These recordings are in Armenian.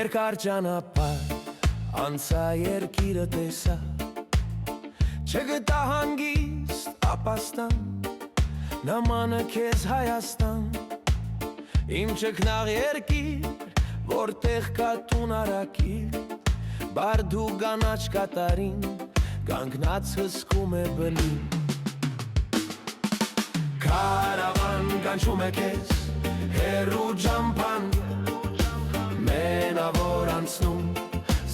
Երկար ճանապարհ անցա երկիրը տեսա, չգտա հանգիստ ապաստան, նամանը քեզ Հայաստան, իմ ճգնաղ երկիր, որտեղ կա տուն արակիր, բարդու գանաչ կատարին, կանգնած հսկում է բլին։ Կարավան կանչում է քեզ, հեռու ճամփան, մենավոր անցնում,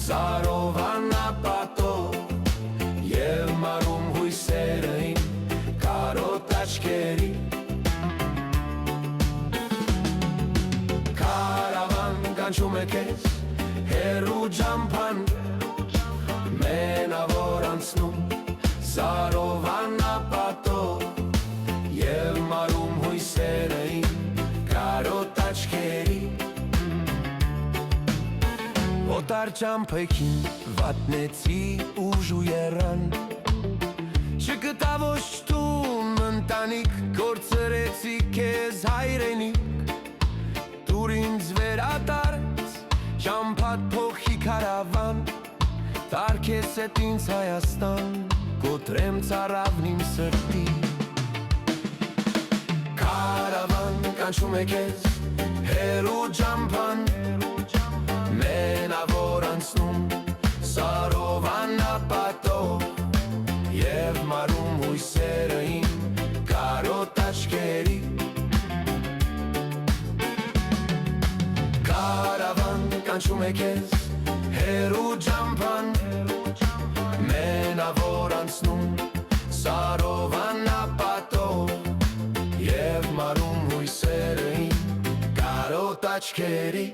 սարով անապատով, և մարում հույսերը իմ կարոտ աչքերի։ Կարավան կանչում է քեզ, հեռու ճամփան, մենավոր անցնում, սարով անապատով, և մարում հույսերը իմ կարոտ աչքերի։ Օտար ճամփեքին վատնեցի ուժու եռան, չգտա ոչ տուն ընտանիք, կորցրեցի քեզ հայրենիք, դուր ինձ վերադարձ ճամփատ փոխի կարավան, տարգես էդ ինձ Հայաստան, կոտրեմ ծարավն իմ սրտի։ Կարավան կանչում է քեզ, հեռու ճամփան, մենավոր անցնում, սարով անապատով, և մարում հույսերը իմ կարոտ աչքերի։ Կարավան կանչում է քեզ, հեռու ճամփան, մենավոր անցնում, սարով անապատով, և մարում հույսերը իմ կարոտ աչքերի։